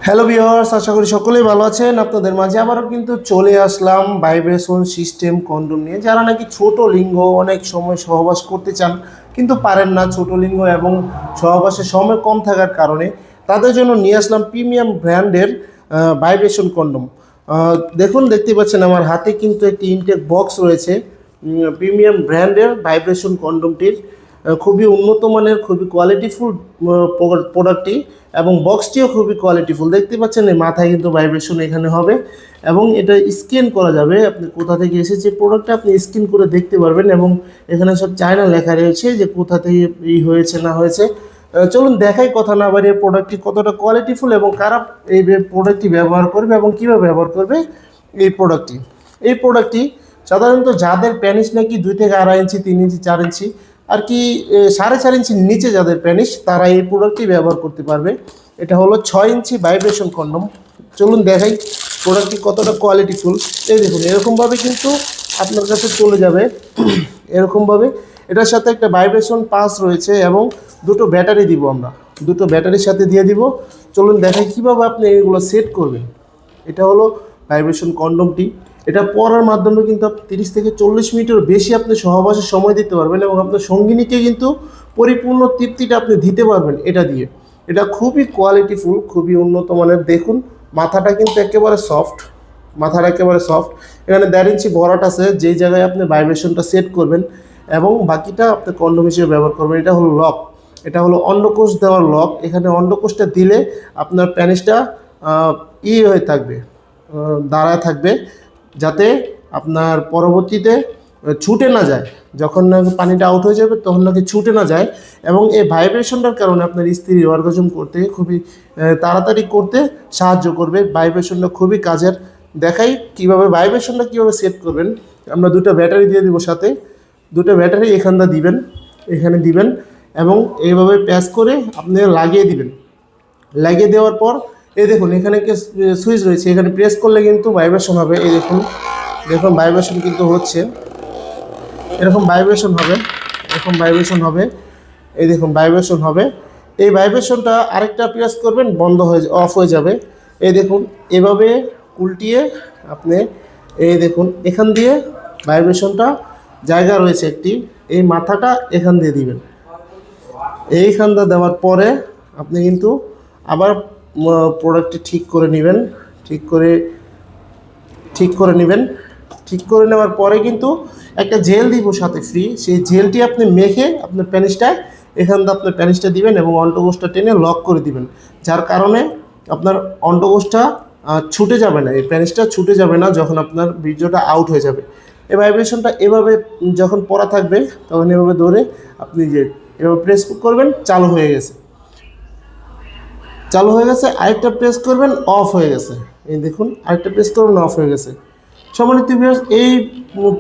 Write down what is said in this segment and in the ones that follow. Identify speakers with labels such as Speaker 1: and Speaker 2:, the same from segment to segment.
Speaker 1: Hello viewers, আশা করি সকলেই ভালো আছেন। আপনাদের মাঝে আবারও কিন্তু চলে আসলাম ভাইব্রেশন সিস্টেম কন্ডোম নিয়ে। যারা নাকি ছোট লিঙ্গ অনেক সময় সহবাস করতে চান কিন্তু পারেন না, ছোট লিঙ্গ এবং সহবাসের সময় কম থাকার কারণে, তাদের জন্য নিয়ে আসলাম প্রিমিয়াম ব্র্যান্ডের ভাইব্রেশন কন্ডোম। দেখতে পাচ্ছেন আমার হাতে কিন্তু একটি ইনটেক বক্স রয়েছে প্রিমিয়াম ব্র্যান্ডের ভাইব্রেশন কন্ডোমটির। খুবই উন্নত মানের, খুবই কোয়ালিটিফুল প্রোডাক্টটি, এবং বক্সটিও খুবই কোয়ালিটিফুল। দেখতে পাচ্ছেন এই মাথায় কিন্তু ভাইব্রেশন এখানে হবে এবং এটা স্ক্যান করা যাবে। আপনি কোথা থেকে এসেছে প্রোডাক্টটা আপনি স্ক্যান করে দেখতে পারবেন, এবং এখানে সব চায়না লেখা রয়েছে যে কোথা থেকে হয়েছে না হয়েছে। চলুন দেখাই, কথা না বাড়িয়ে, প্রোডাক্টটি কতটা কোয়ালিটিফুল এবং কারা এই প্রোডাক্টটি ব্যবহার করবে এবং কীভাবে ব্যবহার করবে এই প্রোডাক্টটি সাধারণত যাদের প্যানিস নাকি 2 থেকে 2.5 ইঞ্চি, 3 ইঞ্চি, 4 ইঞ্চি আর কি 4.5 ইঞ্চির নিচে যাদের প্যানিস, তারা এই প্রোডাক্টটি ব্যবহার করতে পারবে। এটা হলো 6 ইঞ্চি ভাইব্রেশন কন্ডোম। চলুন দেখাই প্রোডাক্টটি কতটা কোয়ালিটিফুল। এই দেখুন, এরকমভাবে কিন্তু আপনার কাছে চলে যাবে। এরকমভাবে এটার সাথে একটা ভাইব্রেশন পাস রয়েছে এবং দুটো ব্যাটারি দিব আমরা, দুটো ব্যাটারির সাথে দিয়ে দিব। চলুন দেখাই কীভাবে আপনি এগুলো সেট করবেন। এটা হলো ভাইব্রেশন কন্ডোমটি। এটা পরার মাধ্যমে কিন্তু আপনি 30 থেকে 40 মিনিটের বেশি আপনি সহবাসের সময় দিতে পারবেন এবং আপনার সঙ্গিনীকে কিন্তু পরিপূর্ণ তৃপ্তিটা আপনি দিতে পারবেন এটা দিয়ে। এটা খুবই কোয়ালিটিফুল, খুবই উন্নত মানের। দেখুন মাথাটা কিন্তু একেবারে সফট, মাথাটা একেবারে সফট। এখানে 1.5 ইঞ্চি ভরাট আছে যেই জায়গায় আপনি ভাইব্রেশনটা সেট করবেন, এবং বাকিটা আপনি কন্ডোম হিসেবে ব্যবহার করবেন। এটা হলো লক, এটা হলো অন্ডকোষ দেওয়ার লক। এখানে অন্ডকোষটা দিলে আপনার প্যানিসটা হয়ে থাকবে, দাঁড়ায় থাকবে, যাতে আপনার পরবর্তীতে ছুটে না যায়। যখন নাকি পানিটা আউট হয়ে যাবে তখন নাকি ছুটে না যায়, এবং এই ভাইব্রেশনটার কারণে আপনার স্ত্রী অর্গাজম করতে খুবই তাড়াতাড়ি করতে সাহায্য করবে। ভাইব্রেশনটা খুবই কাজের। দেখাই ভাইব্রেশনটা কীভাবে সেট করবেন। আমরা দুটো ব্যাটারি দিয়ে দিব, সাথে দুটো ব্যাটারি এখানটা দিবেন, এখানে দিবেন, এবং এইভাবে প্যাচ করে আপনি লাগিয়ে দিবেন। লাগিয়ে দেওয়ার পর এই দেখুন এখানে কি সুইচ রয়েছে, এখানে প্রেস করলে কিন্তু ভাইব্রেশন হবে। এই দেখুন, দেখুন ভাইব্রেশন কিন্তু হচ্ছে, এরকম ভাইব্রেশন হবে, এরকম ভাইব্রেশন হবে। এই দেখুন ভাইব্রেশন হবে। এই ভাইব্রেশনটা আরেকটা প্রেস করবেন, বন্ধ হয়ে অফ হয়ে যাবে। এই দেখুন এভাবে উল্টিয়ে আপনি এই দেখুন এখান দিয়ে ভাইব্রেশনটা জায়গা রয়েছে একটি, এই মাথাটা এখান দিয়ে দিবেন। এইখানটা দেওয়ার পরে আপনি কিন্তু আবার প্রোডাক্টটি ঠিক করে নেবেন। ঠিক করে নেওয়ার পরে কিন্তু একটা জেল দিব সাথে ফ্রি। সেই জেলটি আপনি মেখে আপনার প্যানিসটায় এখানটা আপনার প্যানিসটা দিবেন এবং অন্ডকোষটা টেনে লক করে দিবেন, যার কারণে আপনার অন্ডকোষটা ছুটে যাবে না, এই প্যানিসটা ছুটে যাবে না যখন আপনার বীর্যটা আউট হয়ে যাবে। এই ভাইব্রেশনটা এভাবে যখন পড়া থাকবে তখন এভাবে ধরে আপনি যে এভাবে প্রেস করবেন, চালু হয়ে গেছে। আরেকটা প্রেস করবেন, অফ হয়ে গেছে। এই দেখুন আরেকটা প্রেস করবেন, অফ হয়ে গেছে। সম্মানিত ভিউয়ার্স, এই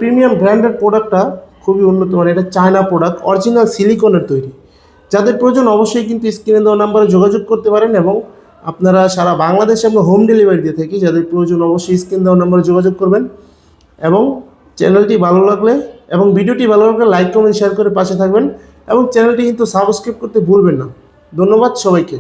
Speaker 1: প্রিমিয়াম ব্র্যান্ডের প্রোডাক্টটা খুবই উন্নত মানের। এটা চায়না প্রোডাক্ট, অরিজিনাল সিলিকনের তৈরি। যাদের প্রয়োজন অবশ্যই কিন্তু স্ক্রিনে দেওয়া নাম্বারে যোগাযোগ করতে পারেন, এবং আপনারা সারা বাংলাদেশে আমরা হোম ডেলিভারি দিয়ে থাকি। যাদের প্রয়োজন অবশ্যই স্ক্রিনে দেওয়া নাম্বারে যোগাযোগ করবেন, এবং চ্যানেলটি ভালো লাগলে এবং ভিডিওটি ভালো লাগলে লাইক, কমেন্ট, শেয়ার করে পাশে থাকবেন, এবং চ্যানেলটি কিন্তু সাবস্ক্রাইব করতে ভুলবেন না। ধন্যবাদ সবাইকে।